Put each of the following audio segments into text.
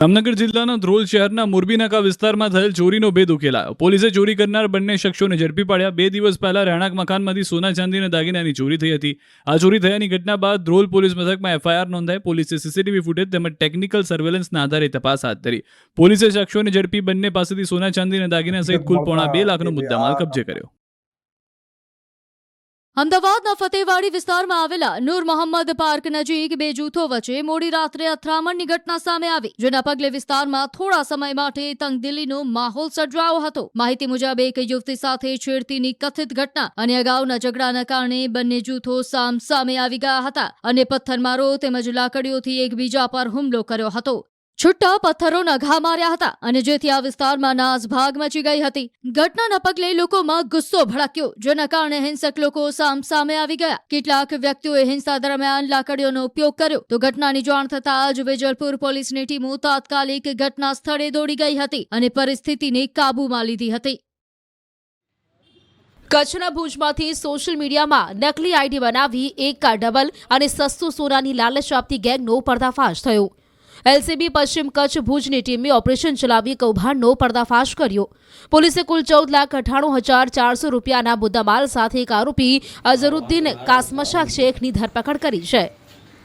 જામનગર જિલ્લાના ધ્રોલ શહેરના મોરબીનાકા વિસ્તારમાં થયેલ ચોરીનો ભેદ ઉકેલાયો. પોલીસે ચોરી કરનાર બંને શખ્સોને ઝડપી પાડ્યા. 2 દિવસ પહેલા રહેણાંક મકાનમાંથી સોના ચાંદીના દાગીનાની ચોરી થઈ હતી. આ ચોરી થયાની ઘટના બાદ ધ્રોલ પોલીસ મથકમાં એફઆઈઆર નોંધાઈ. પોલીસે સીસીટીવી ફૂટેજ તેમજ ટેકનિકલ સર્વેલન્સના આધારે તપાસ હાથ ધરી. પોલીસે શખ્સોને ઝડપી બંને પાસેથી સોના ચાંદીના દાગીના સહિત કુલ £2.5 લાખનો મુદ્દામાલ કબજે કર્યો. અમદાવાદના ફતેવાડી વિસ્તારમાં આવેલા નૂર મોહમ્મદ પાર્ક નજીક 2 જૂથો વચ્ચે મોડી રાત્રે અથડામણની ઘટના સામે આવી, જેના પગલે વિસ્તારમાં થોડા સમય માટે તંગદિલીનો માહોલ સર્જાયો હતો. માહિતી મુજબ એક યુવતી સાથે છેડતીની કથિત ઘટના અને અગાઉના ઝઘડાના કારણે બંને જૂથો સામસામે આવી ગયા હતા અને પથ્થરમારો તેમજ લાકડીઓથી એકબીજા પર હુમલો કર્યો હતો. છૂટા પથ્થરોના ઘા માર્યા હતા અને જેથી આ વિસ્તારમાં નાસભાગ મચી ગઈ હતી. ઘટનાના પગલે લોકોમાં ગુસ્સો ભડક્યો, જેના કારણે હિંસક લોકો સામસામે આવી ગયા. કેટલાક વ્યક્તિઓએ હિંસા દરમિયાન લાકડીઓનો ઉપયોગ કર્યો તો ઘટનાની જાણ થતાં જ વેજલપુર પોલીસની ટીમો તાત્કાલિક ઘટના સ્થળે દોડી ગઈ હતી અને પરિસ્થિતિને કાબૂમાં લીધી હતી. કચ્છના ભુજમાંથી સોશિયલ મીડિયામાં નકલી આઈડી બનાવી એકા ડબલ અને સસ્તું સોનાની લાલચ આપતી ગેંગનો પર્દાફાશ થયો. એલસીબી પશ્ચિમ કચ્છ ભુજની ટીમે ઓપરેશન ચલાવી કૌભાંડનો પર્દાફાશ કર્યો. પોલીસે કુલ ₹14,98,400 રૂપિયાના મુદ્દામાલ સાથે એક આરોપી અઝરુદ્દીન કાસમશા શેખની ધરપકડ કરી છે,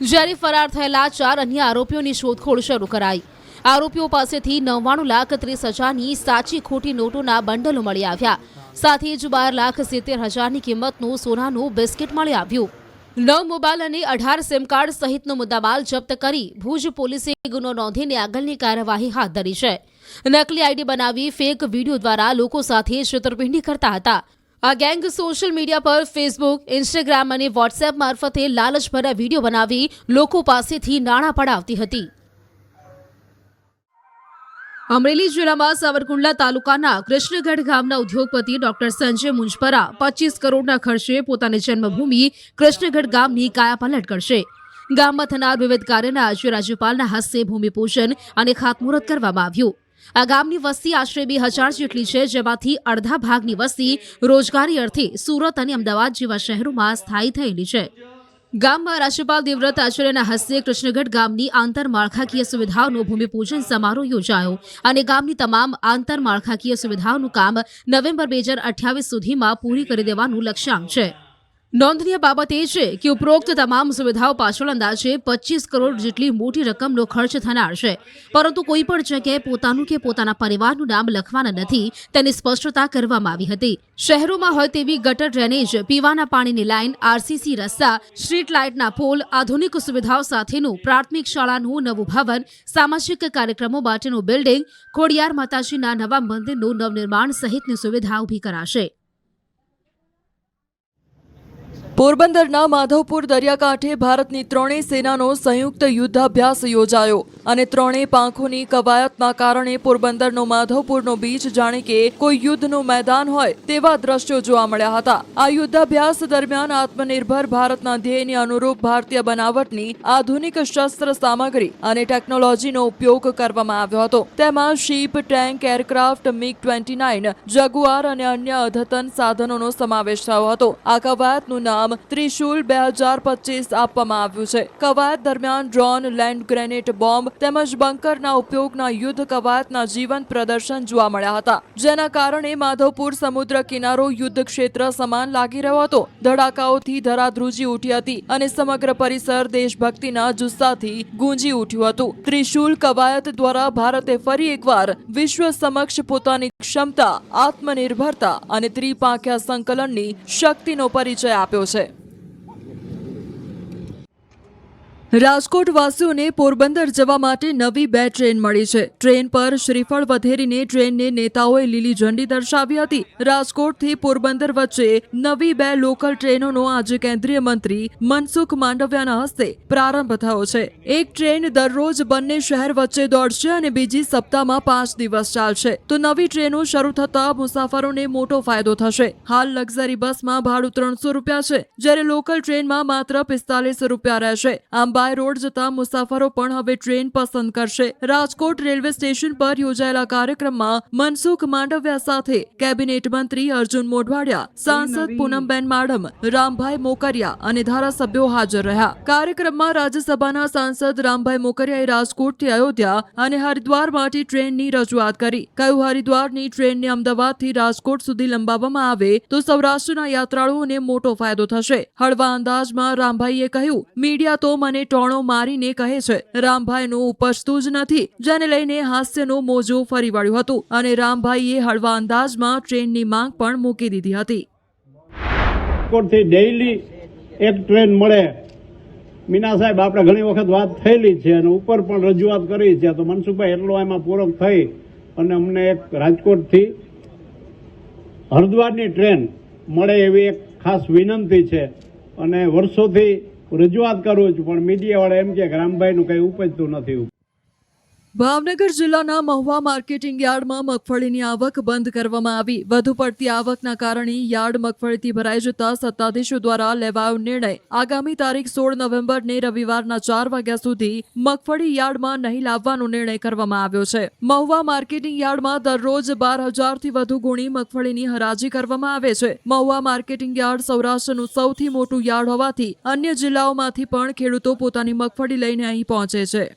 જ્યારે ફરાર થયેલા 4 અન્ય આરોપીઓની શોધખોળ શરૂ કરાઈ. આરોપીઓ પાસેથી 99,30,000ની સાચી ખોટી નોટોના બંડલો મળી આવ્યા. સાથે જ 12,70,000ની કિંમતનું સોનાનું બિસ્કિટ મળી આવ્યું. 9 મોબાઈલ અને 18 સિમ કાર્ડ સહિતનો મુદ્દામાલ જપ્ત કરી ભુજ પોલીસે ગુનો નોંધીને આગળની કાર્યવાહી હાથ ધરી છે. નકલી આઈડી બનાવી ફેક વિડીયો દ્વારા લોકો સાથે છેતરપિંડી કરતા હતા. આ ગેંગ સોશિયલ મીડિયા પર ફેસબુક, ઇન્સ્ટાગ્રામ અને વોટ્સએપ મારફતે લાલચભર્યા વિડીયો બનાવી લોકો પાસેથી નાણાં પડાવતી હતી. અમરેલી જિલ્લામાં સાવરકુંડલા તાલુકાના કૃષ્ણગઢ ગામના ઉદ્યોગપતિ ડોક્ટર સંજય મુંજપરા 25 કરોડના ખર્ચે પોતાની જન્મભૂમિ કૃષ્ણગઢ ગામની કાયાપલટ કરશે. ગામમાં થનાર વિવિધ કાર્યના આજે રાજ્યપાલના હસ્તે ભૂમિપૂજન અને ખાતમુહૂર્ત કરવામાં આવ્યું. આ ગામની વસ્તી આશરે 2,000 જેટલી છે, જેમાંથી અડધા ભાગની વસ્તી રોજગારી અર્થે સુરત અને અમદાવાદ જેવા શહેરોમાં સ્થાયી થયેલી છે. ગામમાં રાજ્યપાલ દેવવ્રત આચાર્યના હસ્તે કૃષ્ણગઢ ગામની આંતરમાળખાકીય સુવિધાઓનો ભૂમિપૂજન સમારોહ યોજાયો અને ગામની તમામ આંતરમાળખાકીય સુવિધાઓનું કામ નવેમ્બર 2028 સુધીમાં પૂરી કરી દેવાનું લક્ષ્યાંક છે. નોંધનીય બાબત એ છે કે ઉપરોક્ત તમામ સુવિધાઓ પાછળ અંદાજે 25 કરોડ જેટલી મોટી રકમનો ખર્ચ થનાર છે, પરંતુ કોઈ પણ જગ્યાએ પોતાનું કે પોતાના પરિવારનું નામ લખવાના નથી તેની સ્પષ્ટતા કરવામાં આવી હતી. શહેરોમાં હોય તેવી ગટર ડ્રેનેજ, પીવાના પાણીની લાઇન, આરસીસી રસ્તા, સ્ટ્રીટ લાઇટના પોલ, આધુનિક સુવિધાઓ સાથેનું પ્રાથમિક શાળાનું નવું ભવન, સામાજિક કાર્યક્રમો માટેનું બિલ્ડિંગ, ખોડિયાર માતાજીના નવા મંદિરનું નવનિર્માણ સહિતની સુવિધા ઊભી કરાશે. પોરબંદરના માધવપુર દરિયાકાંઠે ભારતની 3 સેનાનો સંયુક્ત યુદ્ધાભ્યાસ યોજાયો અને 3 પાંખોની કવાયતના કારણે પોરબંદરનો માધવપુરનો બીચ જાણે કે કોઈ યુદ્ધનું મેદાન હોય તેવા દ્રશ્યો જોવા મળ્યા હતા. આ યુદ્ધાભ્યાસ દરમિયાન આત્મનિર્ભર ભારતના ધ્યેયને અનુરૂપ ભારતીય બનાવટની આધુનિક શસ્ત્ર સામગ્રી અને ટેકનોલોજીનો ઉપયોગ કરવામાં આવ્યો હતો. તેમાં ship, tank, aircraft, MiG-29, jaguar અને અન્ય અદ્યતન સાધનોનો સમાવેશ થયો હતો. આ કવાયતનું નામ ત્રિશુલ 2025 આપવામાં આવ્યું છે. કવાયત દરમિયાન ડ્રોન, લેન્ડ ગ્રેનેડ બોમ્બ તેમજ બંકરના ઉપયોગના યુદ્ધ કવાયતના જીવંત પ્રદર્શન જોવા મળ્યા હતા, જેના કારણે માધવપુર સમુદ્ર કિનારો યુદ્ધ ક્ષેત્ર સમાન લાગી રહ્યો હતો. ધડાકાઓથી ધરાધ્રુજી ઉઠી હતી અને સમગ્ર પરિસર દેશભક્તિના જુસ્સાથી ગુંજી ઉઠ્યું હતું. ત્રિશુલ કવાયત દ્વારા ભારતે ફરી એકવાર વિશ્વ સમક્ષ પોતાની ક્ષમતા, આત્મનિર્ભરતા અને ત્રિપાંખ્યા સંકલનની શક્તિનો પરિચય આપ્યો છે. રાજકોટ વાસીઓને પોરબંદર જવા માટે નવી 2 ટ્રેન મળી છે. ટ્રેન પર શ્રીફળ વધેરીને ટ્રેનને નેતાઓએ લીલી ઝંડી દર્શાવી હતી. રાજકોટથી પોરબંદર વચ્ચે નવી 2 લોકલ ટ્રેનોનો આજે કેન્દ્રીય મંત્રી મનસુખ માંડવિયાના હસ્તે પ્રારંભ થયો છે. એક ટ્રેન દરરોજ બંને શહેર વચ્ચે દોડશે અને બીજી સપ્તાહમાં 5 દિવસ ચાલશે. તો નવી ટ્રેનો શરૂ થતા મુસાફરોને મોટો ફાયદો થશે. હાલ લક્ઝરી બસમાં ભાડું ₹300 છે, જ્યારે લોકલ ટ્રેનમાં માત્ર ₹45 રહેશે. આમ બાય રોડ જતા મુસાફરો પણ હવે ટ્રેન પસંદ કરશે. રાજકોટ રેલવે સ્ટેશન પર યોજાયેલા કાર્યક્રમમાં મનસુખ માંડવિયા સાથે કેબિનેટ મંત્રી અર્જુન મોઢવાડિયા, સાંસદ પૂનમબેન માડમ, રામભાઈ મોકરિયા અને ધારાસભ્યો હાજર રહ્યા. કાર્યક્રમમાં રાજ્યસભાના સાંસદ રામભાઈ મોકરિયાએ રાજકોટથી અયોધ્યા અને હરિદ્વાર માટે ટ્રેનની રજૂઆત કરી. કહ્યું, હરિદ્વારની ટ્રેનને અમદાવાદથી રાજકોટ સુધી લંબાવવામાં આવે તો સૌરાષ્ટ્રના યાત્રાળુઓને મોટો ફાયદો થશે. હળવા અંદાજમાં રામભાઈએ કહ્યું, મીડિયા તો મને ટોણો મારીને કહે છે. રામભાઈનું ઉપજતું જ નથી, જેને લઈને હાસ્યનું મોજું ફરી વળ્યું હતું અને રામભાઈએ હળવા અંદાજમાં ટ્રેનની માંગ પણ મૂકી દીધી હતી. રાજકોટથી ડેઈલી એક ટ્રેન મળે. મીના સાહેબ, આપણે ઘણી વખત વાત થયેલી છે અને ઉપર પણ રજૂઆત કરી છે. તો મનસુખભાઈ એટલો એમાં પૂરક થઈ અને અમને એક રાજકોટથી હરિદ્વારની ટ્રેન મળે એવી એક ખાસ વિનંતી છે અને વર્ષોથી રજૂઆત કરું છું, પણ મીડિયાવાળા એમ કે રામભાઈનું કંઈ ઉપજતું નથી. ભાવનગર જિલ્લાના મહુવા માર્કેટિંગ યાર્ડમાં મગફળીની આવક બંધ કરવામાં આવી. વધુ પડતી આવકના કારણે યાર્ડ મગફળીથી ભરાઈ જતા સત્તાધીશો દ્વારા લેવાયો નિર્ણય. આગામી તારીખ 16 નવેમ્બરને રવિવારના 4 વાગ્યા સુધી મગફળી યાર્ડમાં નહીં લાવવાનો નિર્ણય કરવામાં આવ્યો છે. મહુવા માર્કેટિંગ યાર્ડમાં દરરોજ 12,000થી વધુ ગુણી મગફળીની હરાજી કરવામાં આવે છે. મહુવા માર્કેટિંગ યાર્ડ સૌરાષ્ટ્રનું સૌથી મોટું યાર્ડ હોવાથી અન્ય જિલ્લાઓમાંથી પણ ખેડૂતો પોતાની મગફળી લઈને અહીં પહોંચે છે.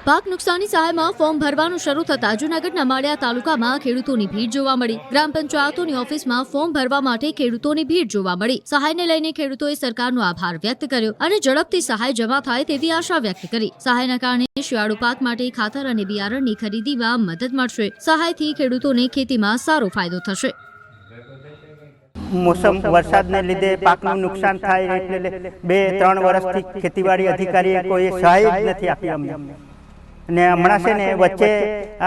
પાક નુકસાની સહાયમાં ફોર્મ ભરવાનું શરૂ થતાં જૂનાગઢના માળિયા તાલુકામાં ખેડૂતોની ભીડ જોવા મળી. ગ્રામ પંચાયતોની ઓફિસમાં ફોર્મ ભરવા માટે ખેડૂતોની ભીડ જોવા મળી. સહાયને લઈને ખેડૂતોએ સરકારનો આભાર વ્યક્ત કર્યો અને ઝડપથી સહાય જમા થાય તેવી આશા વ્યક્ત કરી. સહાયના કારણે શિયાળુ પાક માટે ખાતર અને બિયારણની ખરીદીમાં મદદ મળશે. સહાયથી ખેડૂતોને ખેતીમાં સારો ફાયદો થશે. મોસમ વરસાદને લીધે પાકનું નુકસાન થાય એટલે 2-3 વર્ષથી ખેતીવાડી અધિકારીએ કોઈ સહાય જ નથી આપી અમને. ને હમણાં છે ને વચ્ચે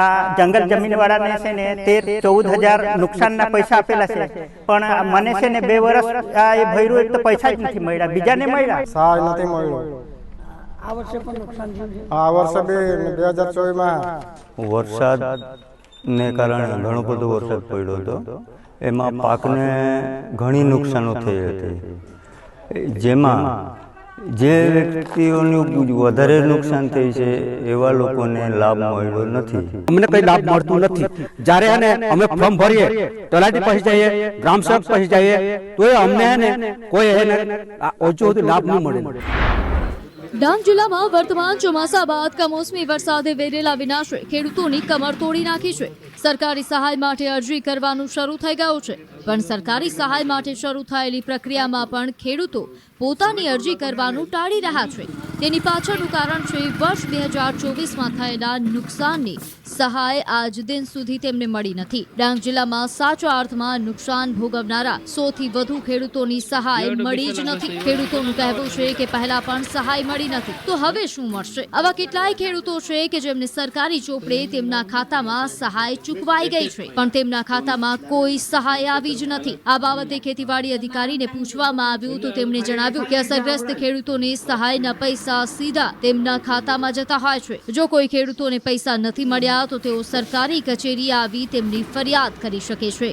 આ જંગલ જમીનવાળાને છે ને 13-14 હજાર નુકસાનના પૈસા આપેલા છે, પણ મને છે ને 2 વર્ષ આ એ ભર્યું તો પૈસા જ નથી મળ્યા, બીજાને મળ્યા. સહાય નથી મળ્યો. આ વર્ષે પણ નુકસાન થયું. આ વર્ષે 2024માં વરસાદને કારણે ઘણો બધો વરસાદ પડ્યો હતો. એમાં પાકને ઘણી નુકસાનો થઈ હતી, જેમાં જે વ્યક્તિઓનું વધારે નુકસાન થઈ છે એવા લોકોને લાભ મળ્યો નથી. અમને કઈ લાભ મળતું નથી. જ્યારે અમે ફોર્મ ભરીએ, તલાટી પાસે જઈએ, ગ્રામ સેવક પાસે જઈએ, તો અમને કોઈ ઓછો લાભ ન મળે. ડાંગ જિલ્લામાં વર્તમાન ચોમાસા બાદ કમોસમી વરસાદે વેરેલા વિનાશે ખેડૂતોની કમર તોડી નાખી છે. સરકારી સહાય માટે અરજી કરવાનું શરૂ થઈ ગયું છે, પણ સરકારી સહાય માટે શરૂ થયેલી પ્રક્રિયામાં પણ ખેડૂતો પોતાની અરજી કરવાનું ટાળી રહ્યા છે. તેની પાછળનું કારણ છે વર્ષ 2024માં થયેલા નુકસાનની સહાય આજ દિન સુધી તેમને મળી નથી. ડાંગ જિલ્લામાં સાચા અર્થમાં નુકસાન ભોગવનારા 100થી વધુ ખેડૂતોની સહાય મળી જ નથી. ખેડૂતોનું કહેવું છે કે પહેલા પણ સહાય મળી નથી, તો હવે શું મળશે? આવા કેટલાય ખેડૂતો છે કે જેમને સરકારી ચોપડે તેમના ખાતામાં સહાય ચૂકવાઈ ગઈ છે, પણ તેમના ખાતામાં કોઈ સહાય આવી જ નથી. આ બાબતે ખેતીવાડી અધિકારીને પૂછવામાં આવ્યું તો તેમણે જણાવ્યું કે અસરગ્રસ્ત ખેડૂતોને સહાયના પૈસા સીધા તેમના ખાતામાં જતા હોય છે. જો કોઈ ખેડૂતોને પૈસા નથી મળ્યા તો તેઓ સરકારી કચેરીએ આવી તેમની ફરિયાદ કરી શકે છે.